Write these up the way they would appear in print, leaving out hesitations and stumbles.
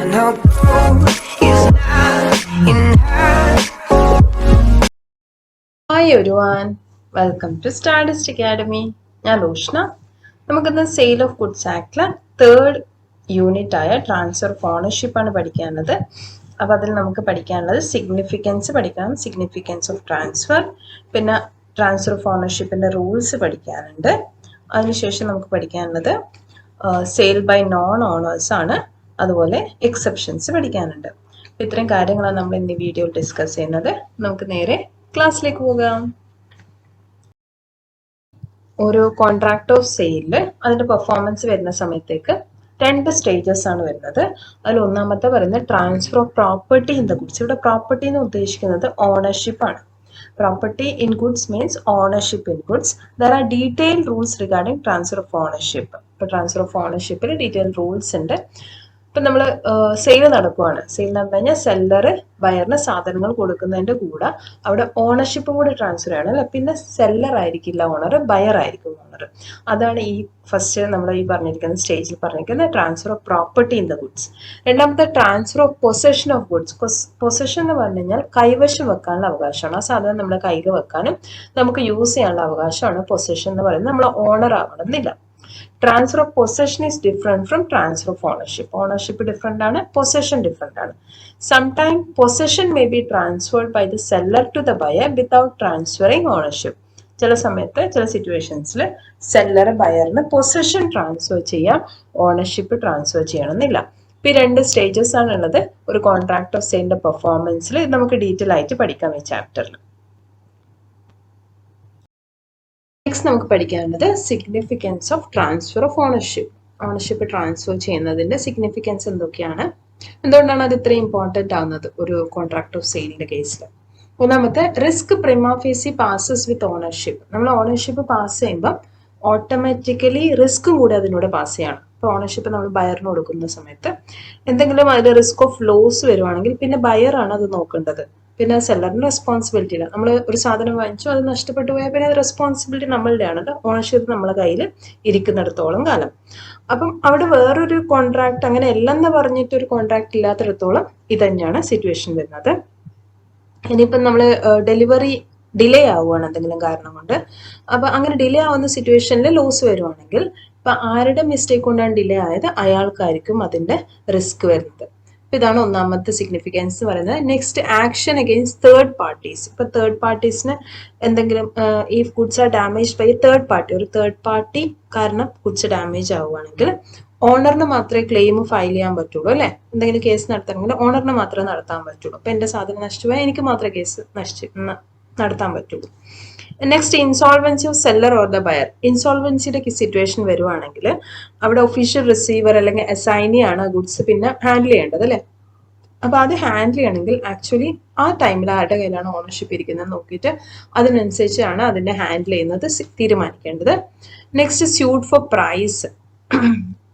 And our goal is not in hand. Hi everyone, welcome to Stardust Academy. ഞാൻ റോഷ്ന. നമുക്കിന്ന് sale of goods ആക്ടിലെ third unit ആയ transfer of ownership ആണ് പഠിക്കാനുള്ളത്. അപ്പോൾ അതിൽ നമുക്ക് പഠിക്കാനുള്ളത് സിഗ്നിഫിക്കൻസ് പഠിക്കണം, സിഗ്നിഫിക്കൻസ് ഓഫ് ട്രാൻസ്ഫർ, പിന്നെ ട്രാൻസ്ഫർ ഓഫ് ഓണർഷിപ്പിൻ്റെ റൂൾസ് പഠിക്കാനുണ്ട്. അതിനുശേഷം നമുക്ക് പഠിക്കാനുള്ളത് സെയിൽ ബൈ നോൺ ഓണേഴ്സ് ആണ്, അതുപോലെ എക്സെപ്ഷൻസ് പഠിക്കാനുണ്ട്. അപ്പോൾ ഇത്രയും കാര്യങ്ങളാണ് നമ്മൾ ഇന്ന് ഈ വീഡിയോയിൽ ഡിസ്കസ് ചെയ്യുന്നത്. നമുക്ക് നേരെ ക്ലാസ്സിലേക്ക് പോകാം. ഒരു കോൺട്രാക്ട് ഓഫ് സെയിലില് അതിന്റെ പെർഫോമൻസ് വരുന്ന സമയത്തേക്ക് രണ്ട് സ്റ്റേജസ് ആണ് വരുന്നത്. അതിൽ ഒന്നാമത്തെ പറയുന്നത് transfer of property in the goods. ഇവിടെ പ്രോപ്പർട്ടി എന്ന് ഉദ്ദേശിക്കുന്നത് ഓണർഷിപ്പ് ആണ്. Property in goods means ownership in goods. There are detail rules regarding transfer of ownership. ഇപ്പോൾ ട്രാൻസ്ഫർ ഓഫ് ഓണർഷിപ്പിൽ ഡീറ്റെയിൽ റൂൾസ് ഉണ്ട്. ഇപ്പം നമ്മൾ സെയിൽ നടക്കുവാണ്. സെയിൽ നടന്നു കഴിഞ്ഞാൽ സെല്ലറ് ബയറിന് സാധനങ്ങൾ കൊടുക്കുന്നതിൻ്റെ കൂടെ അവിടെ ഓണർഷിപ്പും കൂടി ട്രാൻസ്ഫർ ചെയ്യണം അല്ലേ. പിന്നെ സെല്ലർ ആയിരിക്കില്ല ഓണർ, ബയർ ആയിരിക്കും ഓണർ. അതാണ് ഈ ഫസ്റ്റ് നമ്മൾ ഈ പറഞ്ഞിരിക്കുന്ന സ്റ്റേജിൽ പറഞ്ഞിരിക്കുന്നത് transfer of property in the goods. രണ്ടാമത്തെ transfer of possession of goods. Possession എന്ന് പറഞ്ഞു കഴിഞ്ഞാൽ കൈവശം വെക്കാനുള്ള അവകാശമാണ്. ആ സാധനം നമ്മുടെ കയ്യിൽ വെക്കാനും നമുക്ക് യൂസ് ചെയ്യാനുള്ള അവകാശമാണ് പൊസഷൻ എന്ന് പറയുന്നത്. നമ്മൾ ഓണർ ആവണമെന്നില്ല. Transfer of possession is different from transfer of ownership. Ownership different ആണ്, possession different ആണ്. Sometimes possession may be transferred by the seller to the buyer without transferring ownership. ചില സമയത്ത് ചില സിറ്റുവേഷൻസിൽ സെല്ലർ ബയറിന് പൊസഷൻ ട്രാൻസ്ഫർ ചെയ്യാം, ownership transfer ചെയ്യണമെന്നില്ല. ഇപ്പം ഈ രണ്ട് സ്റ്റേജസ് ആണുള്ളത് ഒരു കോൺട്രാക്ട് ഓഫ് സെയിലിന്റെ പെർഫോമൻസിൽ. ഇത് നമുക്ക് ഡീറ്റെയിൽ ആയിട്ട് പഠിക്കാം ഈ ചാപ്റ്ററിൽ. നെക്സ്റ്റ് നമുക്ക് പഠിക്കാനുള്ളത് significance of transfer of ownership. Ownership transfer ചെയ്യുന്നതിന്റെ സിഗ്നിഫിക്കൻസ് എന്തൊക്കെയാണ്, എന്തുകൊണ്ടാണ് അത് ഇത്രയും ഇമ്പോർട്ടൻ്റ് ആവുന്നത് ഒരു കോൺട്രാക്ട് ഓഫ് സെയിലിന്റെ കേസിൽ. ഒന്നാമത്തെ റിസ്ക് പ്രിമാ ഫേസി പാസസ് വിത്ത് ഓണർഷിപ്പ്. നമ്മൾ ഓണർഷിപ്പ് പാസ് ചെയ്യുമ്പോൾ ഓട്ടോമാറ്റിക്കലി റിസ്ക്കും കൂടി അതിലൂടെ പാസ് ചെയ്യണം. ഇപ്പോൾ ഓണർഷിപ്പ് നമ്മൾ ബയറിന് കൊടുക്കുന്ന സമയത്ത് എന്തെങ്കിലും അതിൽ റിസ്ക് ഓഫ് ലോസ് വരുവാണെങ്കിൽ പിന്നെ ബയറാണ് അത് നോക്കേണ്ടത്. പിന്നെ സെല്ലറിന് റെസ്പോൺസിബിലിറ്റി ഇല്ല. നമ്മൾ ഒരു സാധനം വാങ്ങിച്ചു, അത് നഷ്ടപ്പെട്ടു പോയാൽ പിന്നെ അത് റെസ്പോൺസിബിലിറ്റി നമ്മളുടെ ആണല്ലോ. ഓണർഷിപ്പ് നമ്മളെ കയ്യിൽ ഇരിക്കുന്നിടത്തോളം കാലം. അപ്പം അവിടെ വേറൊരു കോൺട്രാക്ട് അങ്ങനെ എല്ലെന്ന് പറഞ്ഞിട്ട് ഒരു കോൺട്രാക്ട് ഇല്ലാത്തിടത്തോളം ഇത് തന്നെയാണ് സിറ്റുവേഷൻ വരുന്നത്. ഇനിയിപ്പം നമ്മൾ ഡെലിവറി ഡിലേ ആവുകയാണ് എന്തെങ്കിലും കാരണം കൊണ്ട്, അപ്പം അങ്ങനെ ഡിലേ ആവുന്ന സിറ്റുവേഷനിൽ ലോസ് വരുവാണെങ്കിൽ ഇപ്പം ആരുടെ മിസ്റ്റേക്ക് കൊണ്ടാണ് ഡിലേ ആയത് അയാൾക്കായിരിക്കും അതിൻ്റെ റിസ്ക് വരുന്നത്. ഇതാണ് ഒന്നാമത്തെ സിഗ്നിഫിക്കൻസ് എന്ന് പറയുന്നത്. Next action against third parties. ഇപ്പൊ തേർഡ് പാർട്ടീസിന് എന്തെങ്കിലും ഈ goods are damage by third party, ഒരു തേർഡ് പാർട്ടി കാരണം ഗുഡ്സ് ഡാമേജ് ആവുകയാണെങ്കിൽ ഓണറിന് മാത്രമേ ക്ലെയിം ഫയൽ ചെയ്യാൻ പറ്റുള്ളൂ അല്ലെ. എന്തെങ്കിലും കേസ് നടത്തണമെങ്കിൽ ഓണറിന് മാത്രമേ നടത്താൻ പറ്റുള്ളൂ. അപ്പൊ എന്റെ സാധനം നഷ്ടമായി എനിക്ക് മാത്രമേ കേസ് നടത്താൻ പറ്റുള്ളൂ. Next insolvency of seller or the buyer. ഇൻസോൾവൻസിയുടെ സിറ്റുവേഷൻ വരുവാണെങ്കിൽ അവിടെ ഒഫീഷ്യൽ റിസീവർ അല്ലെങ്കിൽ അസൈനി ആണ് ഗുഡ്സ് പിന്നെ ഹാൻഡിൽ ചെയ്യേണ്ടത് അല്ലെ. അപ്പൊ അത് ഹാൻഡിൽ ചെയ്യണമെങ്കിൽ ആക്ച്വലി ആ ടൈമിൽ ആരുടെ കയ്യിലാണ് ഓണർഷിപ്പ് ഇരിക്കുന്നത് നോക്കിയിട്ട് അതിനനുസരിച്ചാണ് അതിനെ ഹാൻഡിൽ ചെയ്യുന്നത് തീരുമാനിക്കേണ്ടത്. Next suit for price.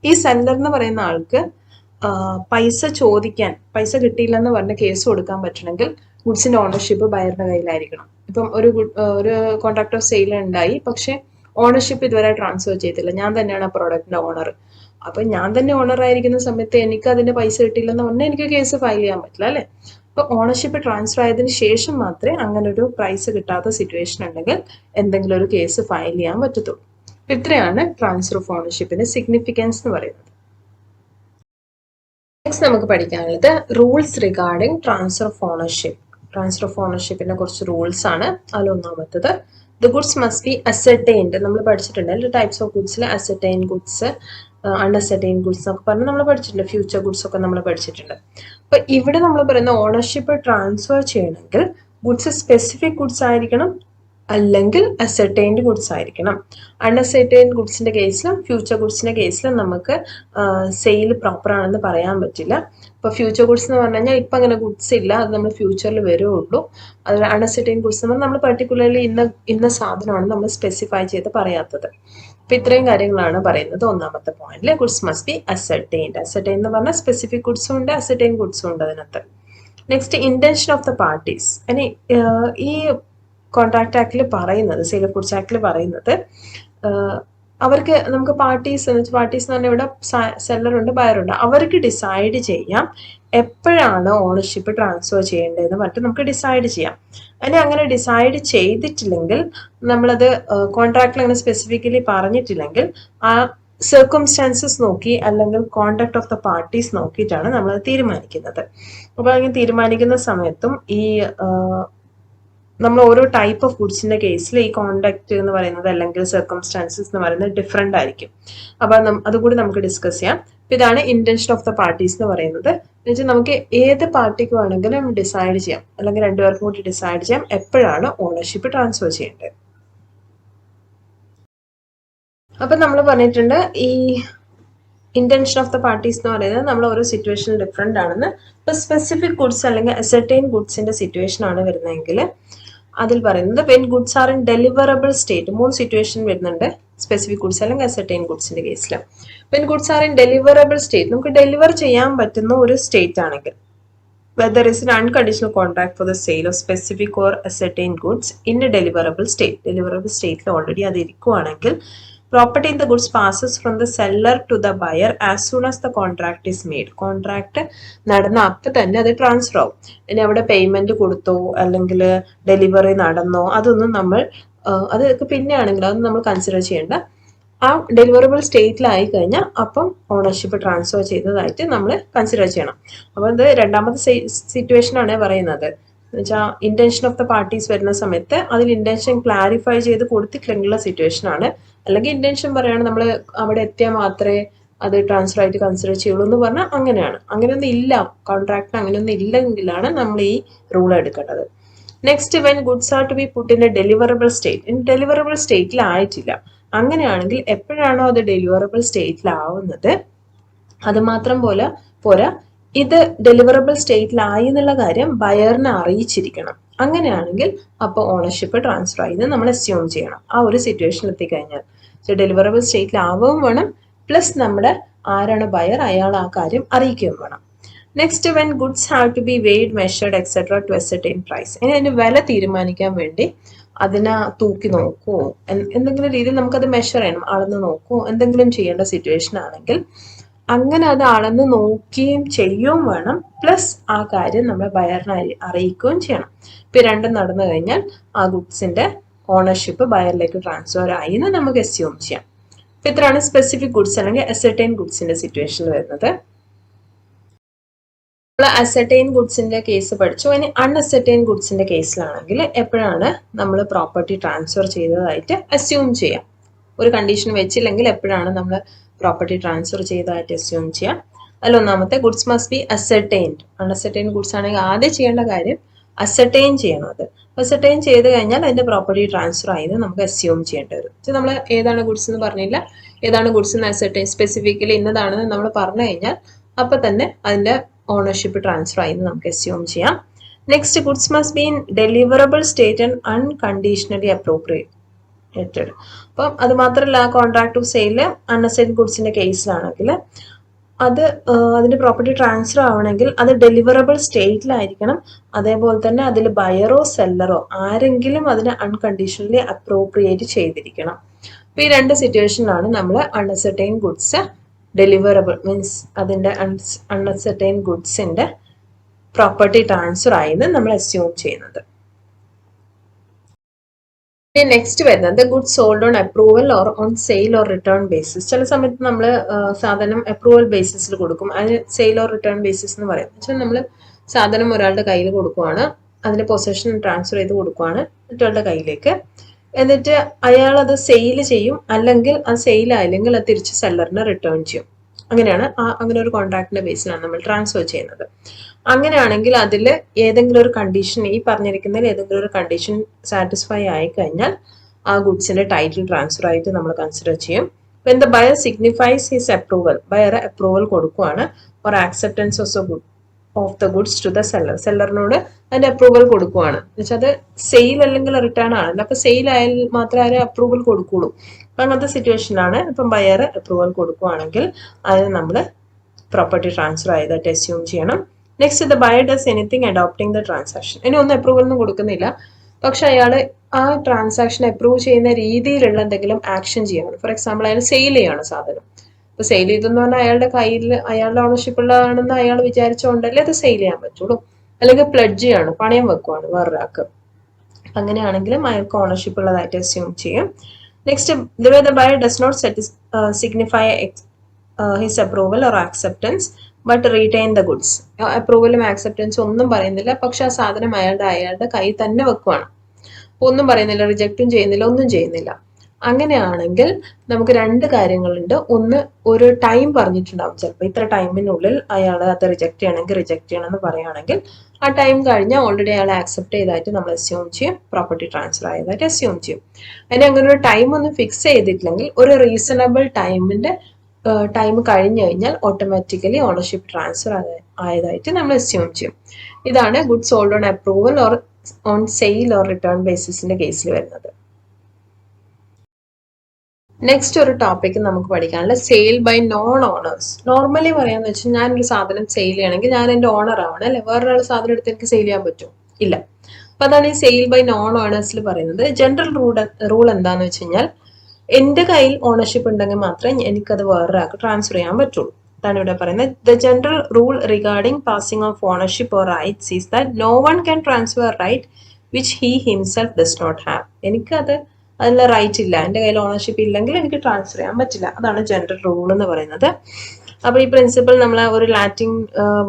ഈ സെല്ലർ എന്ന് പറയുന്ന ആൾക്ക് പൈസ ചോദിക്കാൻ, പൈസ കിട്ടിയില്ലെന്ന് പറഞ്ഞ് കേസ് കൊടുക്കാൻ പറ്റണമെങ്കിൽ ഗുഡ്സിന്റെ ഓണർഷിപ്പ് ബയറിന്റെ കയ്യിലായിരിക്കണം. ഇപ്പം ഒരു കോൺട്രാക്ട് ഓഫ് സെയിൽ ഉണ്ടായി, പക്ഷെ ഓണർഷിപ്പ് ഇതുവരെ ട്രാൻസ്ഫർ ചെയ്തില്ല. ഞാൻ തന്നെയാണ് ആ പ്രോഡക്റ്റിന്റെ ഓണർ. അപ്പൊ ഞാൻ തന്നെ ഓണർ ആയിരിക്കുന്ന സമയത്ത് എനിക്ക് അതിന്റെ പൈസ കിട്ടിയില്ലെന്ന് പറഞ്ഞാൽ എനിക്ക് കേസ് ഫയൽ ചെയ്യാൻ പറ്റില്ല അല്ലെ. അപ്പൊ ഓണർഷിപ്പ് ട്രാൻസ്ഫർ ആയതിനു ശേഷം മാത്രമേ അങ്ങനെ ഒരു പ്രൈസ് കിട്ടാത്ത സിറ്റുവേഷൻ ഉണ്ടെങ്കിൽ എന്തെങ്കിലും ഒരു കേസ് ഫയൽ ചെയ്യാൻ പറ്റത്തുള്ളൂ. അപ്പൊ ഇത്രയാണ് ട്രാൻസ്ഫർ ഓഫ് ഓണർഷിപ്പിന്റെ സിഗ്നിഫിക്കൻസ് എന്ന് പറയുന്നത്. നെക്സ്റ്റ് നമുക്ക് പഠിക്കാനുള്ളത് rules regarding transfer of ownership. Transfer of ഓണർഷിപ്പിന്റെ കുറച്ച് റൂൾസ് ആണ്. അതിൽ ഒന്നാമത്തത് the goods must be ascertained. നമ്മൾ പഠിച്ചിട്ടുണ്ട് ടൈപ്സ് ഓഫ് ഗുഡ്സിൽ അസർട്ടൈൻ ഗുഡ്സ്, അൺഅസർട്ടൈൻ ഗുഡ്സ് എന്നൊക്കെ പറഞ്ഞ് നമ്മൾ പഠിച്ചിട്ടുണ്ട്. ഫ്യൂച്ചർ ഗുഡ്സ് ഒക്കെ നമ്മൾ പഠിച്ചിട്ടുണ്ട്. അപ്പൊ ഇവിടെ നമ്മൾ പറയുന്ന ഓണർഷിപ്പ് ട്രാൻസ്ഫർ ചെയ്യണമെങ്കിൽ ഗുഡ്സ് സ്പെസിഫിക് ഗുഡ്സ് ആയിരിക്കണം, അല്ലെങ്കിൽ അസർട്ടൈൻഡ് ഗുഡ്സ് ആയിരിക്കണം. അൺഅസർട്ടൈൻഡ് ഗുഡ്സിന്റെ കേസിലും ഫ്യൂച്ചർ ഗുഡ്സിന്റെ കേസിലും നമുക്ക് സെയിൽ പ്രോപ്പർ ആണെന്ന് പറയാൻ പറ്റില്ല. ഇപ്പൊ ഫ്യൂച്ചർ ഗുഡ്സ് എന്ന് പറഞ്ഞു കഴിഞ്ഞാൽ ഇപ്പൊ അങ്ങനെ ഗുഡ്സ് ഇല്ല, അത് നമ്മൾ ഫ്യൂച്ചറിൽ വരുള്ളൂ. അതുപോലെ അൺഅസർട്ടൈൻ ഗുഡ്സ് എന്ന് പറഞ്ഞാൽ നമ്മൾ പർട്ടിക്കുലർലി ഇന്ന സാധനമാണ് നമ്മൾ സ്പെസിഫൈ ചെയ്ത് പറയാത്തത്. അപ്പൊ ഇത്രയും കാര്യങ്ങളാണ് പറയുന്നത് ഒന്നാമത്തെ പോയിന്റിൽ. Goods must be ascertained. Ascertain എന്ന് പറഞ്ഞാൽ സ്പെസിഫിക് ഗുഡ്സും ഉണ്ട്, അസർട്ടൈൻ ഗുഡ്സും ഉണ്ട് അതിനകത്ത്. Next intention of the parties. ഇനി ഈ കോൺട്രാക്ട് ആക്ടിൽ പറയുന്നത്, സെയിൽ ഓഫ് ഗുഡ്സ് ആക്ടിൽ പറയുന്നത് അവർക്ക് നമുക്ക് പാർട്ടീസ് എന്ന് പറഞ്ഞാൽ ഇവിടെ സെല്ലറുണ്ട് ബയറുണ്ട്, അവർക്ക് ഡിസൈഡ് ചെയ്യാം എപ്പോഴാണ് ഓണർഷിപ്പ് ട്രാൻസ്ഫർ ചെയ്യേണ്ടതെന്ന് പറഞ്ഞിട്ട് നമുക്ക് ഡിസൈഡ് ചെയ്യാം. അങ്ങനെ ഡിസൈഡ് ചെയ്തിട്ടില്ലെങ്കിൽ, നമ്മളത് കോൺട്രാക്റ്റിൽ അങ്ങനെ സ്പെസിഫിക്കലി പറഞ്ഞിട്ടില്ലെങ്കിൽ, ആ സർക്കംസ്റ്റാൻസസ് നോക്കി അല്ലെങ്കിൽ കോണ്ടാക്ട് ഓഫ് ദ പാർട്ടീസ് നോക്കിയിട്ടാണ് നമ്മളത് തീരുമാനിക്കുന്നത്. അപ്പൊ അങ്ങനെ തീരുമാനിക്കുന്ന സമയത്തും ഈ നമ്മൾ ഓരോ ടൈപ്പ് ഓഫ് ഗുഡ്സിന്റെ കേസിൽ ഈ കോണ്ടാക്ട് എന്ന് പറയുന്നത് അല്ലെങ്കിൽ സർക്കംസ്റ്റാൻസസ് എന്ന് പറയുന്നത് ഡിഫറെന്റ് ആയിരിക്കും. അപ്പൊ അതുകൂടി നമുക്ക് ഡിസ്കസ് ചെയ്യാം. ഇതാണ് ഇന്റൻഷൻ ഓഫ് ദ പാർട്ടീസ് എന്ന് പറയുന്നത്. എന്നുവെച്ചാൽ നമുക്ക് ഏത് പാർട്ടിക്ക് വേണമെങ്കിലും ഡിസൈഡ് ചെയ്യാം, അല്ലെങ്കിൽ രണ്ടുപേർക്കും കൂടി ഡിസൈഡ് ചെയ്യാം എപ്പോഴാണ് ഓണർഷിപ്പ് ട്രാൻസ്ഫർ ചെയ്യേണ്ടത്. അപ്പൊ നമ്മൾ പറഞ്ഞിട്ടുണ്ട് ഈ ഇന്റൻഷൻ ഓഫ് ദ പാർട്ടീസ് എന്ന് പറയുന്നത് നമ്മൾ ഓരോ സിറ്റുവേഷൻ ഡിഫറെന്റ് ആണെന്ന്. ഇപ്പൊ സ്പെസിഫിക് ഗുഡ്സ് അല്ലെങ്കിൽ അസർട്ടൈൻ ഗുഡ്സിന്റെ സിറ്റുവേഷൻ ആണ് വരുന്നതെങ്കിൽ അതിൽ പറയുന്നത് when goods are in deliverable state. 3 situation വരുന്നുണ്ട് സ്പെസിഫിക് ഗുഡ്സ് അല്ലെങ്കിൽ അസർട്ടൈൻ ഗുഡ്സിന്റെ കേസിൽ. When goods are in deliverable state, നമുക്ക് ഡെലിവർ ചെയ്യാൻ പറ്റുന്ന ഒരു സ്റ്റേറ്റ് ആണെങ്കിൽ, whether is an unconditional contract for the sale of specific or ascertained goods in a deliverable state. Deliverable state already അത് ഇരിക്കുവാണെങ്കിൽ property in the goods passes from the seller to the buyer as soon as the contract is made. Contract നടന്ന അപ്പം തന്നെ അത് transfer ആവും. ഇനി അവിടെ payment കൊടുത്തോ അല്ലെങ്കിൽ ഡെലിവറി നടന്നോ അതൊന്നും നമ്മൾ അതൊക്കെ പിന്നെ ആണെങ്കിൽ അതൊന്നും നമ്മൾ കൺസിഡർ ചെയ്യേണ്ട. ആ ഡെലിവറബിൾ സ്റ്റേറ്റിലായി കഴിഞ്ഞാൽ അപ്പം ഓണർഷിപ്പ് ട്രാൻസ്ഫർ ചെയ്തതായിട്ട് നമ്മൾ കൺസിഡർ ചെയ്യണം. അപ്പോൾ ഇത് രണ്ടാമത്തെ സിറ്റുവേഷൻ ആണ് പറയുന്നത്. എന്നുവെച്ചാൽ ഇന്റൻഷൻ ഓഫ് ദ പാർട്ടീസ് വരുന്ന സമയത്ത് അതിൽ ഇന്റൻഷൻ ക്ലാരിഫൈ ചെയ്ത് കൊടുത്തിട്ടില്ലെങ്കിലുള്ള സിറ്റുവേഷൻ ആണ്. അല്ലെങ്കിൽ ഇന്റൻഷൻ പറയുകയാണ് നമ്മൾ അവിടെ എത്തിയാൽ മാത്രമേ അത് ട്രാൻസ്ഫർ ആയിട്ട് കൺസിഡർ ചെയ്യുള്ളൂ എന്ന് പറഞ്ഞാൽ അങ്ങനെയാണ്. അങ്ങനെയൊന്നും ഇല്ല, കോൺട്രാക്റ്റിന് അങ്ങനെയൊന്നും ഇല്ലെങ്കിലാണ് നമ്മൾ ഈ റൂൾ എടുക്കേണ്ടത്. Next, when goods are to be put in a deliverable state. Deliverable സ്റ്റേറ്റിൽ ആയിട്ടില്ല. അങ്ങനെയാണെങ്കിൽ എപ്പോഴാണോ അത് ഡെലിവറബിൾ സ്റ്റേറ്റിലാവുന്നത് അത് മാത്രം പോരാ, ഇത് ഡെലിവറബിൾ സ്റ്റേറ്റിലായി എന്നുള്ള കാര്യം ബയറിനെ അറിയിച്ചിരിക്കണം. അങ്ങനെയാണെങ്കിൽ അപ്പോൾ ഓണർഷിപ്പ് ട്രാൻസ്ഫർ ആയി നമ്മൾ അസ്യൂം ചെയ്യണം. ആ ഒരു സിറ്റുവേഷൻ എത്തിക്കഴിഞ്ഞാൽ ഡെലിവറബിൾ സ്റ്റേറ്റിലാവുകയും വേണം, പ്ലസ് നമ്മുടെ ആരാണ് ബയർ അയാൾ ആ കാര്യം അറിയിക്കുകയും വേണം. Next, when goods have to be weighed measured etcetera to ascertain price. ഇനി അതിന് വില തീരുമാനിക്കാൻ വേണ്ടി അതിനെ തൂക്കി നോക്കുവോ, എന്തെങ്കിലും രീതിയിൽ നമുക്കത് മെഷർ ചെയ്യണം, അളന്ന് നോക്കുവോ എന്തെങ്കിലും ചെയ്യേണ്ട സിറ്റുവേഷൻ ആണെങ്കിൽ അങ്ങനെ അത് അളന്ന് നോക്കുകയും ചെയ്യുകയും വേണം, പ്ലസ് ആ കാര്യം നമ്മൾ ബയറിനെ അറിയിക്കുകയും ചെയ്യണം. ഇപ്പൊ രണ്ടും നടന്നു കഴിഞ്ഞാൽ ആ ഗുഡ്സിന്റെ ഓണർഷിപ്പ് ബയറിലേക്ക് ട്രാൻസ്ഫർ ആയി എന്ന് നമുക്ക് അസ്യൂം ചെയ്യാം. ഇപ്പൊ ഇത്രയാണ് സ്പെസിഫിക് ഗുഡ്സ് അല്ലെങ്കിൽ അസർട്ടൈൻ ഗുഡ്സിന്റെ സിറ്റുവേഷൻ വരുന്നത്. നമ്മൾ അസർട്ടൈൻ ഗുഡ്സിന്റെ കേസ് പഠിച്ചു. ഇനി അൺഅസർട്ടൈൻ ഗുഡ്സിന്റെ കേസിലാണെങ്കിൽ എപ്പോഴാണ് നമ്മൾ പ്രോപ്പർട്ടി ട്രാൻസ്ഫർ ചെയ്തതായിട്ട് അസ്യൂം ചെയ്യാം. ഒരു കണ്ടീഷൻ വെച്ചില്ലെങ്കിൽ എപ്പോഴാണ് നമ്മൾ പ്രോപ്പർട്ടി ട്രാൻസ്ഫർ ചെയ്തതായിട്ട് അസ്യൂം ചെയ്യാം. അതിലൊന്നാമത്തെ, goods must be ascertained. Unascertain goods ആണെങ്കിൽ ആദ്യം ചെയ്യേണ്ട കാര്യം അസർട്ടൈൻ ചെയ്യണം. അത് അസർട്ടൈൻ ചെയ്ത് കഴിഞ്ഞാൽ അതിന്റെ പ്രോപ്പർട്ടി ട്രാൻസ്ഫർ ആയത് നമുക്ക് അസ്യൂം ചെയ്യേണ്ടി വരും. നമ്മൾ ഏതാണ് ഗുഡ്സ് എന്ന് പറഞ്ഞില്ല, ഏതാണ് ഗുഡ്സ് എന്ന് അസർട്ടൈൻ സ്പെസിഫിക്കലി ഇന്നതാണെന്ന് നമ്മൾ പറഞ്ഞു കഴിഞ്ഞാൽ അപ്പൊ തന്നെ അതിന്റെ ഓണർഷിപ്പ് ട്രാൻസ്ഫർ ആയി നമുക്ക് അസ്യൂം ചെയ്യാം. Next, goods must be in deliverable state and unconditionally appropriated. അപ്പം അത് മാത്രമല്ല, കോൺട്രാക്ട് ഓഫ് സെയില് അൺഅസൈൻ ഗുഡ്സിന്റെ കേസിലാണെങ്കിൽ അതിന്റെ പ്രോപ്പർട്ടി ട്രാൻസ്ഫർ ആവണമെങ്കിൽ അത് ഡെലിവറബിൾ സ്റ്റേറ്റിലായിരിക്കണം. അതേപോലെ തന്നെ അതിൽ ബയറോ സെല്ലറോ ആരെങ്കിലും അതിനെ അൺകണ്ടീഷണലി അപ്രോപ്രിയേറ്റ് ചെയ്തിരിക്കണം. അപ്പൊ ഈ രണ്ട് സിറ്റുവേഷനിലാണ് നമ്മൾ അൺഅസർട്ടൈൻ ഗുഡ്സ് ഡെലിവറബിൾ മീൻസ് അതിന്റെ അൺഅസർട്ടൈൻ ഗുഡ്സിന്റെ പ്രോപ്പർട്ടി ട്രാൻസ്ഫർ ആയെന്ന് നമ്മൾ അസ്യൂം ചെയ്യുന്നത്. നെക്സ്റ്റ് വരുന്നത് goods sold on approval or on sale or return basis. ചില സമയത്ത് നമ്മൾ സാധനം അപ്രൂവൽ ബേസിസിൽ കൊടുക്കും, അതിന് സെയിൽ ഓർ റിട്ടേൺ ബേസിസ് എന്ന് പറയും. പക്ഷെ നമ്മൾ സാധനം ഒരാളുടെ കയ്യിൽ കൊടുക്കുവാണ്, അതിന്റെ പൊസഷൻ ട്രാൻസ്ഫർ ചെയ്ത് കൊടുക്കുവാണ് മറ്റൊരാളുടെ കയ്യിലേക്ക്. എന്നിട്ട് അയാൾ അത് സെയിൽ ചെയ്യും, അല്ലെങ്കിൽ അത് സെയിൽ ആയില്ലെങ്കിൽ അത് തിരിച്ച് സെല്ലറിന് റിട്ടേൺ ചെയ്യും. അങ്ങനെയാണ് അങ്ങനെ ഒരു കോൺട്രാക്ടിന്റെ ബേസിലാണ് നമ്മൾ ട്രാൻസ്ഫർ ചെയ്യുന്നത്. അങ്ങനെയാണെങ്കിൽ അതിൽ ഏതെങ്കിലും ഒരു കണ്ടീഷൻ, ഈ പറഞ്ഞിരിക്കുന്നതിൽ ഏതെങ്കിലും ഒരു കണ്ടീഷൻ സാറ്റിസ്ഫൈ ആയി കഴിഞ്ഞാൽ ആ ഗുഡ്സിന്റെ ടൈറ്റിൽ ട്രാൻസ്ഫർ ആയിട്ട് നമ്മൾ കൺസിഡർ ചെയ്യും. When the buyer signifies his approval, buyer approval കൊടുക്കുവാണ്, or acceptance of the goods to the seller, സെല്ലറിനോട് അതിന്റെ അപ്രൂവൽ കൊടുക്കുവാണ്. എന്നുവെച്ചാൽ അത് സെയിൽ അല്ലെങ്കിൽ റിട്ടേൺ ആണല്ലോ, അപ്പൊ സെയിൽ ആയാൽ മാത്രമേ അപ്രൂവൽ കൊടുക്കുള്ളൂ. അപ്പൊ അങ്ങനത്തെ സിറ്റുവേഷനിലാണ് ഇപ്പം ബയർ അപ്രൂവൽ കൊടുക്കുവാണെങ്കിൽ അതിന് നമ്മൾ പ്രോപ്പർട്ടി ട്രാൻസ്ഫർ ആയതായിട്ട് അസ്യൂം ചെയ്യണം. Next, the buyer does anything adopting the transaction. ഇനി ഒന്നും അപ്രൂവൽ ഒന്നും കൊടുക്കുന്നില്ല, പക്ഷെ അയാൾ ആ ട്രാൻസാക്ഷൻ അപ്രൂവ് ചെയ്യുന്ന രീതിയിലുള്ള എന്തെങ്കിലും ആക്ഷൻ ചെയ്യണം. ഫോർ എക്സാമ്പിൾ അയാൾ സെയിൽ ചെയ്യാണ് സാധനം. ഇപ്പൊ സെയിൽ ചെയ്തെന്ന് പറഞ്ഞാൽ അയാളുടെ കയ്യിൽ അയാളുടെ ഓണർഷിപ്പ് ഉള്ളതാണെന്ന് അയാൾ വിചാരിച്ചുകൊണ്ടല്ലേ അത് സെയിൽ ചെയ്യാൻ പറ്റുള്ളൂ. അല്ലെങ്കിൽ പ്ലഡ്ജ് ചെയ്യാണ്, പണയം വെക്കുവാണ് വേറൊരാൾക്ക്. അങ്ങനെയാണെങ്കിലും അയാൾക്ക് ഓണർഷിപ്പ് ഉള്ളതായിട്ട് അസ്യൂം ചെയ്യും. Next, the buyer does not signify his approval or acceptance but retain the goods. അപ്രൂവലും ആക്സെപ്റ്റൻസും ഒന്നും പറയുന്നില്ല, പക്ഷെ ആ സാധനം അയാളുടെ കയ്യിൽ തന്നെ വെക്കുവാണ്. ഒന്നും പറയുന്നില്ല, റിജക്റ്റും ചെയ്യുന്നില്ല, ഒന്നും ചെയ്യുന്നില്ല. അങ്ങനെയാണെങ്കിൽ നമുക്ക് രണ്ട് കാര്യങ്ങളുണ്ട്. ഒന്ന്, ഒരു ടൈം പറഞ്ഞിട്ടുണ്ടാവും. ചിലപ്പോൾ ഇത്ര ടൈമിനുള്ളിൽ അയാൾ അത് റിജക്ട് ചെയ്യണമെങ്കിൽ റിജക്ട് ചെയ്യണമെന്ന് പറയുകയാണെങ്കിൽ ആ ടൈം കഴിഞ്ഞാൽ ഓൾറെഡി അയാൾ ആക്സെപ്റ്റ് ചെയ്തായിട്ട് നമ്മൾ അസ്യൂം ചെയ്യും, പ്രോപ്പർട്ടി ട്രാൻസ്ഫർ ആയതായിട്ട് അസ്യൂം ചെയ്യും. അതിന് അങ്ങനെ ഒരു ടൈം ഒന്നും ഫിക്സ് ചെയ്തിട്ടില്ലെങ്കിൽ ഒരു റീസണബിൾ ടൈം കഴിഞ്ഞു കഴിഞ്ഞാൽ ഓട്ടോമാറ്റിക്കലി ഓണർഷിപ്പ് ട്രാൻസ്ഫർ ആയതായിട്ട് നമ്മൾ അസ്യൂം ചെയ്യും. ഇതാണ് good sold on approval or on sale or return ബേസിസിന്റെ കേസിൽ വരുന്നത്. നെക്സ്റ്റ് ഒരു ടോപ്പിക് നമുക്ക് പഠിക്കാനുള്ള sale by non owners. Normally പറയാന്ന് വെച്ചാൽ ഞാനൊരു സാധനം സെയിൽ ചെയ്യണമെങ്കിൽ ഞാൻ എൻ്റെ ഓണർ ആവണം അല്ലെ, വേറൊരാൾ സാധനം എടുത്ത് എനിക്ക് സെയിൽ ചെയ്യാൻ പറ്റും? ഇല്ല. അപ്പൊ അതാണ് ഈ സെയിൽ ബൈ നോൺ ഓണേഴ്സിൽ പറയുന്നത്. ജനറൽ റൂൾ എന്താന്ന് വെച്ച് കഴിഞ്ഞാൽ എന്റെ കയ്യിൽ ഓണർഷിപ്പ് ഉണ്ടെങ്കിൽ മാത്രമേ എനിക്കത് വേറൊരാൾക്ക് ട്രാൻസ്ഫർ ചെയ്യാൻ പറ്റുള്ളൂ. അതാണ് ഇവിടെ പറയുന്നത്. The general rule regarding passing of ownership or rights is that no one can transfer right which he himself does not have. എനിക്കത് അതിനുള്ള റൈറ്റ് ഇല്ല, എൻ്റെ കയ്യിൽ ഓണർഷിപ്പ് ഇല്ലെങ്കിൽ എനിക്ക് ട്രാൻസ്ഫർ ചെയ്യാൻ പറ്റില്ല. അതാണ് ജനറൽ റൂൾ എന്ന് പറയുന്നത്. അപ്പൊ ഈ പ്രിൻസിപ്പിൾ നമ്മൾ ഒരു ലാറ്റിൻ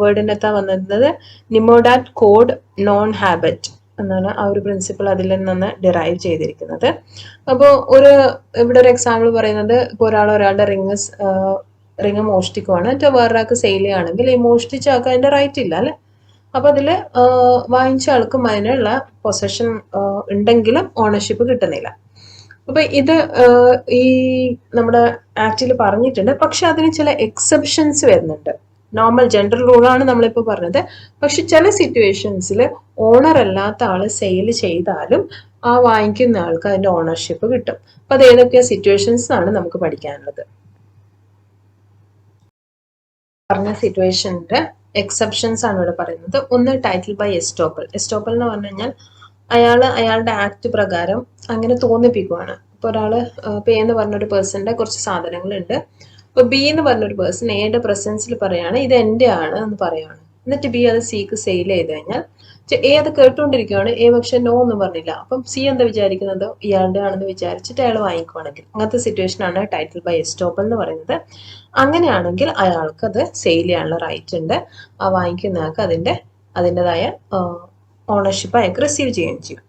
വേർഡിനെത്താൻ വന്നിരുന്നത് നിമോഡാറ്റ് കോഡ് നോൺ ഹാബിറ്റ് എന്നാണ്. ആ ഒരു പ്രിൻസിപ്പിൾ അതിൽ നിന്ന് ഡിറൈവ് ചെയ്തിരിക്കുന്നത്. അപ്പോൾ ഇവിടെ ഒരു എക്സാമ്പിൾ പറയുന്നത്, ഇപ്പോൾ ഒരാളുടെ റിങ് മോഷ്ടിക്കുവാണ്, എന്നിട്ട് വേറൊരാൾക്ക് സെയിൽ ചെയ്യുകയാണെങ്കിൽ ഈ മോഷ്ടിച്ച ആൾക്ക് അതിന്റെ റൈറ്റ് ഇല്ല അല്ലെ. അപ്പൊ അതില് വാങ്ങിച്ച ആൾക്കും അതിനുള്ള പൊസഷൻ ഉണ്ടെങ്കിലും ഓണർഷിപ്പ് കിട്ടുന്നില്ല. അപ്പൊ ഇത് ഈ നമ്മുടെ ആക്ടിൽ പറഞ്ഞിട്ടുണ്ട്. പക്ഷെ അതിന് ചില എക്സെപ്ഷൻസ് വരുന്നുണ്ട്. നോർമൽ ജനറൽ റൂളാണ് നമ്മളിപ്പോൾ പറഞ്ഞത്. പക്ഷെ ചില സിറ്റുവേഷൻസിൽ ഓണർ അല്ലാത്ത ആള് സെയിൽ ചെയ്താലും ആ വാങ്ങിക്കുന്ന ആൾക്ക് അതിന്റെ ഓണർഷിപ്പ് കിട്ടും. അപ്പൊ അത് ഏതൊക്കെ സിറ്റുവേഷൻസ് ആണ് നമുക്ക് പഠിക്കാനുള്ളത്. പറഞ്ഞ സിറ്റുവേഷന്റെ എക്സെപ്ഷൻസ് ആണ് ഇവിടെ പറയുന്നത്. ഒന്ന്, ടൈറ്റിൽ ബൈ എസ്റ്റോപ്പൽ. എസ്റ്റോപ്പൽ എന്ന് പറഞ്ഞു കഴിഞ്ഞാൽ അയാളുടെ ആക്ട് പ്രകാരം അങ്ങനെ തോന്നിപ്പിക്കുവാണ്. ഇപ്പൊ ഒരാള് എ എന്ന് പറഞ്ഞൊരു പേഴ്സന്റെ കുറച്ച് സാധനങ്ങളുണ്ട്. അപ്പൊ ബി എന്ന് പറഞ്ഞൊരു പേഴ്സൺ എയുടെ പ്രസൻസിൽ പറയാണ് ഇത് എന്റെ ആണ് എന്ന് പറയാണ്. എന്നിട്ട് ബി അത് സിക്ക് സെയിൽ ചെയ്ത് കഴിഞ്ഞാൽ എ അത് കേട്ടുകൊണ്ടിരിക്കുകയാണ്. എ പക്ഷെ നോ എന്ന് പറഞ്ഞില്ല. അപ്പം സി എന്താ വിചാരിക്കുന്നത്, ഇയാളുടെ ആണെന്ന് വിചാരിച്ചിട്ട് അയാൾ വാങ്ങിക്കുവാണെങ്കിൽ അങ്ങനത്തെ സിറ്റുവേഷൻ ആണ് ടൈറ്റിൽ ബൈ എസ്റ്റോപ്പൽ എന്ന് പറയുന്നത്. അങ്ങനെയാണെങ്കിൽ അയാൾക്ക് അത് സെയിൽ ചെയ്യാനുള്ള റൈറ്റ് ഉണ്ട്. ആ വാങ്ങിക്കുന്ന ആൾക്ക് അതിൻ്റെതായ ഓണർഷിപ്പ് അയാൾക്ക് റിസീവ് ചെയ്യുകയും ചെയ്യും.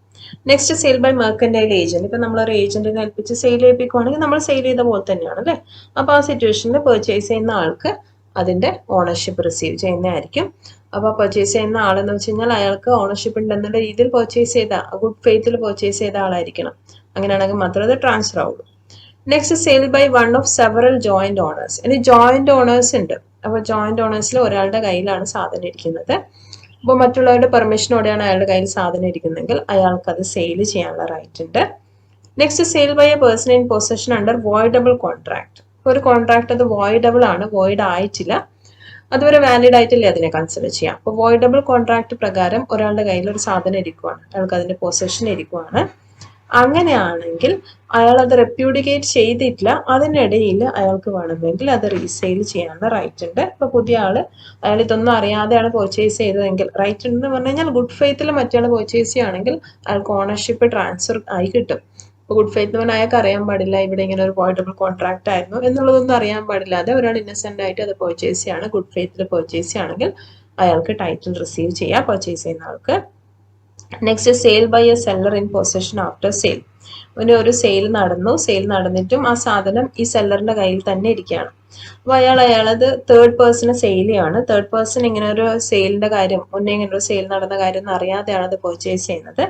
Next, sale by mercantile agent. ഇപ്പൊ നമ്മളൊരു ഏജന്റിനെ ഏൽപ്പിച്ച് സെയിൽ ചെയ്യിപ്പിക്കുവാണെങ്കിൽ നമ്മൾ സെയിൽ ചെയ്ത പോലെ തന്നെയാണ് അല്ലെ. അപ്പൊ ആ സിറ്റുവേഷനിൽ പർച്ചേസ് ചെയ്യുന്ന ആൾക്ക് അതിന്റെ ഓണർഷിപ്പ് റിസീവ് ചെയ്യുന്നതായിരിക്കും. അപ്പൊ പർച്ചേസ് ചെയ്യുന്ന ആളെന്ന് വെച്ച് കഴിഞ്ഞാൽ അയാൾക്ക് ഓണർഷിപ്പ് ഉണ്ടെന്നുള്ള രീതിയിൽ പർച്ചേസ് ചെയ്ത, ഗുഡ് ഫെയ്ത്തിൽ പർച്ചേസ് ചെയ്ത ആളായിരിക്കണം. അങ്ങനെയാണെങ്കിൽ മാത്രമേ അത് ട്രാൻസ്ഫർ ആവുള്ളൂ. Next, sale by one of several joint owners. ഇനി ജോയിന്റ് ഓണേഴ്സ് ഉണ്ട്. അപ്പൊ ജോയിന്റ് ഓണേഴ്സിൽ ഒരാളുടെ കയ്യിലാണ് സാധനം ഇരിക്കുന്നത്. അപ്പോൾ മറ്റുള്ളവരുടെ പെർമിഷനോടെയാണ് അയാളുടെ കയ്യിൽ സാധനം ഇരിക്കുന്നതെങ്കിൽ അയാൾക്ക് അത് സെയിൽ ചെയ്യാനുള്ള റൈറ്റ് ഉണ്ട്. Next, sale by a person in possession under voidable contract. ഒരു കോൺട്രാക്ട് അത് വോയിഡബിൾ ആണ്, വോയിഡ് ആയിട്ടില്ല, അതുവരെ വാലിഡ് ആയിട്ടില്ലേ അതിനെ കൺസിഡർ ചെയ്യാം. അപ്പോൾ വോയിഡബിൾ കോൺട്രാക്ട് പ്രകാരം ഒരാളുടെ കയ്യിൽ ഒരു സാധനം ഇരിക്കുവാണ്, അയാൾക്ക് അതിന്റെ പൊസഷൻ ഇരിക്കുവാണ്. അങ്ങനെയാണെങ്കിൽ അയാൾ അത് റെപ്യൂഡിക്കേറ്റ് ചെയ്തിട്ടില്ല, അതിനിടയിൽ അയാൾക്ക് വേണമെങ്കിൽ അത് റീസെയിൽ ചെയ്യാനുള്ള റൈറ്റ് ഉണ്ട്. ഇപ്പൊ പുതിയ അയാൾ ഇതൊന്നും അറിയാതെയാണ് പർച്ചേസ് ചെയ്തതെങ്കിൽ റൈറ്റ് ഉണ്ടെന്ന് പറഞ്ഞു കഴിഞ്ഞാൽ ഗുഡ് ഫെയ്ത്തിൽ മറ്റേ പർച്ചേസ് ചെയ്യുകയാണെങ്കിൽ അയാൾക്ക് ഓണർഷിപ്പ് ട്രാൻസ്ഫർ ആയി കിട്ടും. ഇപ്പൊ ഗുഡ് ഫെയ്ത്ത് എന്ന് പറഞ്ഞാൽ അയാൾക്ക് അറിയാൻ പാടില്ല ഇവിടെ ഇങ്ങനെ ഒരു വോയിഡബിൾ കോൺട്രാക്ട് ആയിരുന്നു എന്നുള്ളതൊന്നും അറിയാൻ പാടില്ലാതെ ഒരാൾ ഇന്നസെന്റ് ആയിട്ട് അത് പർച്ചേസ് ചെയ്യാണ്, ഗുഡ് ഫെയ്ത്തിൽ പർച്ചേസ് ചെയ്യുകയാണെങ്കിൽ അയാൾക്ക് ടൈറ്റിൽ റിസീവ് ചെയ്യാം പർച്ചേസ് ചെയ്യുന്ന ആൾക്ക്. Next, sale by a seller in possession after sale. ഒരു സെയിൽ നടന്നിട്ടും ആ സാധനം ഈ സെല്ലറിന്റെ കയ്യിൽ തന്നെ ഇരിക്കുകയാണ്. അപ്പൊ അയാളത് തേർഡ് പേഴ്സണ് സെയിൽ ചെയ്യാണ്. തേർഡ് പേഴ്സൺ ഇങ്ങനെ ഒരു സെയിലിന്റെ കാര്യം, മുന്നേ ഇങ്ങനെ ഒരു സെയിൽ നടന്ന കാര്യം ഒന്നും അറിയാതെയാണ് അത് പർച്ചേസ് ചെയ്യുന്നത്.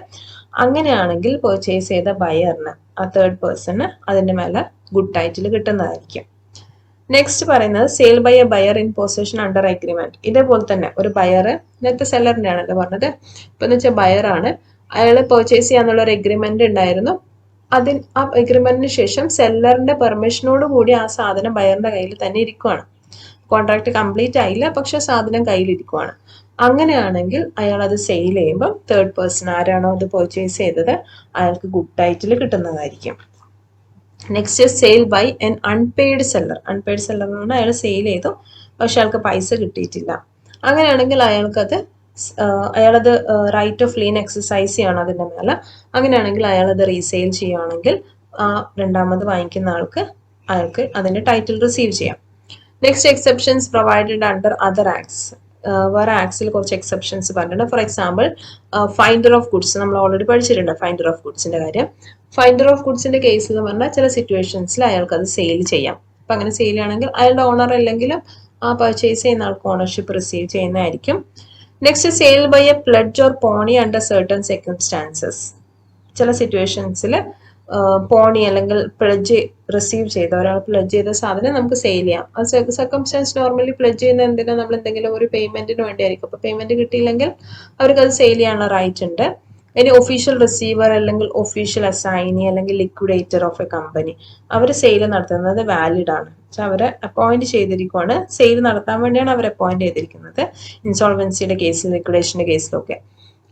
അങ്ങനെയാണെങ്കിൽ പർച്ചേസ് ചെയ്ത ബയറിന്, ആ തേർഡ് പേഴ്സണ് അതിന്റെ മേലെ ഗുഡ് ടൈറ്റിൽ കിട്ടുന്നതായിരിക്കും. നെക്സ്റ്റ് പറയുന്നത് sale by a buyer in possession under agreement. ഇതേപോലെ തന്നെ ഒരു ബയർ, നേരത്തെ സെല്ലറിന്റെ ആണല്ലോ പറഞ്ഞത്, ഇപ്പൊ എന്ന് വെച്ചാൽ ബയറാണ്, അയാൾ പർച്ചേസ് ചെയ്യാന്നുള്ള ഒരു എഗ്രിമെന്റ് ഉണ്ടായിരുന്നു. ആ എഗ്രിമെന്റിന് ശേഷം സെല്ലറിന്റെ പെർമിഷനോട് കൂടി ആ സാധനം ബയറിന്റെ കയ്യിൽ തന്നെ ഇരിക്കുവാണ്. കോൺട്രാക്ട് കംപ്ലീറ്റ് ആയില്ല, പക്ഷെ സാധനം കയ്യിലിരിക്കുവാണ്. അങ്ങനെയാണെങ്കിൽ അയാൾ അത് സെയിൽ ചെയ്യുമ്പോൾ തേർഡ് പേഴ്സൺ ആരാണോ അത് പർച്ചേസ് ചെയ്തത് അയാൾക്ക് ഗുഡ് ടൈറ്റിൽ കിട്ടുന്നതായിരിക്കും. Next sale by an unpaid seller. Unpaid seller എന്ന് പറഞ്ഞാൽ അയാൾ സെയിൽ ചെയ്തു പക്ഷെ അയാൾക്ക് പൈസ കിട്ടിയിട്ടില്ല. അങ്ങനെയാണെങ്കിൽ അയാളത് റൈറ്റ് ഓഫ് ലീൻ എക്സസൈസ് ചെയ്യണം അതിൻ്റെ മേലെ. അങ്ങനെയാണെങ്കിൽ അയാളത് റീസെയിൽ ചെയ്യുകയാണെങ്കിൽ രണ്ടാമത് വാങ്ങിക്കുന്ന അയാൾക്ക് അതിൻ്റെ ടൈറ്റിൽ റിസീവ് ചെയ്യാം. Next exceptions provided under other acts. വേറെ ആക്ട്സിൽ കുറച്ച് എക്സെപ്ഷൻസ് പറഞ്ഞിട്ടുണ്ട്. For example finder of goods, നമ്മൾ ഓൾറെഡി പഠിച്ചിട്ടുണ്ട് ഫൈൻഡർ ഓഫ് ഗുഡ്സിന്റെ കാര്യം. ഫൈൻഡർ ഓഫ് ഗുഡ്സിന്റെ കേസിൽ എന്ന് പറഞ്ഞാൽ ചില സിറ്റുവേഷൻസിൽ അയാൾക്ക് അത് സെയിൽ ചെയ്യാം. അപ്പൊ അങ്ങനെ സെയിൽ ചെയ്യണമെങ്കിൽ അയാളുടെ ഓണർ അല്ലെങ്കിലും ആ പർച്ചേസ് ചെയ്യുന്ന ആൾക്ക് ഓണർഷിപ്പ് റിസീവ് ചെയ്യുന്നതായിരിക്കും. Next sale by a pledge or pawnee under certain circumstances. ചില സിറ്റുവേഷൻസിൽ പോണി അല്ലെങ്കിൽ പ്ലഡ്ജ് റിസീവ് ചെയ്ത ഒരാൾ പ്ലഡ്ജ് ചെയ്ത സാധനം നമുക്ക് സെയിൽ ചെയ്യാം. അത് സർക്കംസ്റ്റാൻസ് നോർമലി പ്ലഡ്ജ് ചെയ്യുന്ന എന്തിനാ, നമ്മൾ എന്തെങ്കിലും ഒരു പേയ്മെന്റിന് വേണ്ടിയായിരിക്കും. അപ്പൊ പേയ്മെന്റ് കിട്ടിയില്ലെങ്കിൽ അവർക്ക് അത് സെയിൽ ചെയ്യാനുള്ള റൈറ്റ് ഉണ്ട്. ഇനി ഒഫീഷ്യൽ റിസീവർ അല്ലെങ്കിൽ ഒഫീഷ്യൽ അസൈനി അല്ലെങ്കിൽ ലിക്വിഡേറ്റർ ഓഫ് എ കമ്പനി, അവർ സെയിൽ നടത്തുന്നത് വാലിഡ് ആണ്. അവരെ അപ്പോയിന്റ് ചെയ്തിരിക്കുവാണ്, സെയിൽ നടത്താൻ വേണ്ടിയാണ് അവർ അപ്പോയിന്റ് ചെയ്തിരിക്കുന്നത്. ഇൻസോൾവൻസിയുടെ കേസിൽ ലിക്വിഡേഷന്റെ കേസിലൊക്കെ.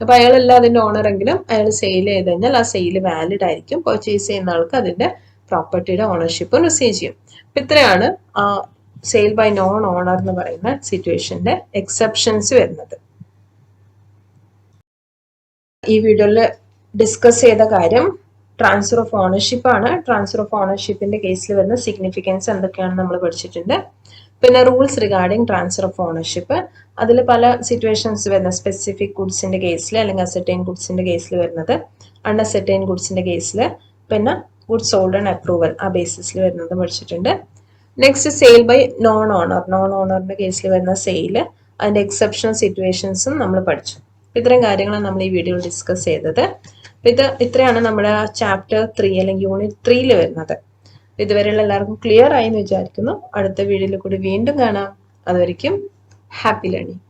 അപ്പൊ അയാളല്ല അതിന്റെ ഓണർ എങ്കിലും അയാൾ സെയിൽ ചെയ്ത് കഴിഞ്ഞാൽ ആ സെയിൽ വാലിഡ് ആയിരിക്കും. പർച്ചേസ് ചെയ്യുന്ന ആൾക്ക് അതിന്റെ പ്രോപ്പർട്ടിയുടെ ഓണർഷിപ്പ് റിസീവ് ചെയ്യും. അപ്പൊ ഇത്രയാണ് സെയിൽ ബൈ നോൺ ഓണർ എന്ന് പറയുന്ന സിറ്റുവേഷന്റെ എക്സെപ്ഷൻസ് വരുന്നത്. ഈ വീഡിയോയിൽ ഡിസ്കസ് ചെയ്ത കാര്യം ട്രാൻസ്ഫർ ഓഫ് ഓണർഷിപ്പ് ആണ്. ട്രാൻസ്ഫർ ഓഫ് ഓണർഷിപ്പിന്റെ കേസിൽ വരുന്ന സിഗ്നിഫിക്കൻസ് എന്തൊക്കെയാണെന്ന് നമ്മൾ പഠിച്ചിട്ടുണ്ട്. പിന്നെ rules regarding transfer of ownership, അതിൽ പല സിറ്റുവേഷൻസ് വരുന്ന സ്പെസിഫിക് ഗുഡ്സിന്റെ കേസിൽ അല്ലെങ്കിൽ അസെർട്ടൈൻ ഗുഡ്സിന്റെ കേസിൽ വരുന്നത്, അൺഅസെർട്ടൈൻ ഗുഡ്സിന്റെ കേസിൽ, പിന്നെ ഗുഡ്സ് സോൾഡ് ആൻഡ് അപ്രൂവൽ ആ ബേസിസിൽ വരുന്നത് പഠിച്ചിട്ടുണ്ട്. Next sale by non owner. Non ഓണറിന്റെ കേസിൽ വരുന്ന സെയിൽ, അതിന്റെ എക്സെപ്ഷണൽ സിറ്റുവേഷൻസും നമ്മൾ പഠിച്ചു. ഇത്രയും കാര്യങ്ങളാണ് നമ്മൾ ഈ വീഡിയോയിൽ ഡിസ്കസ് ചെയ്തത്. ഇത്രയാണ് നമ്മുടെ ചാപ്റ്റർ 3 അല്ലെങ്കിൽ യൂണിറ്റ് 3 വരുന്നത്. ഇതുവരെയുള്ള എല്ലാവർക്കും ക്ലിയർ ആയി എന്ന് വിചാരിക്കുന്നു. അടുത്ത വീഡിയോയിൽ കൂടി വീണ്ടും കാണാം. അതുവരെയ്ക്കും ഹാപ്പി ലേണിംഗ്.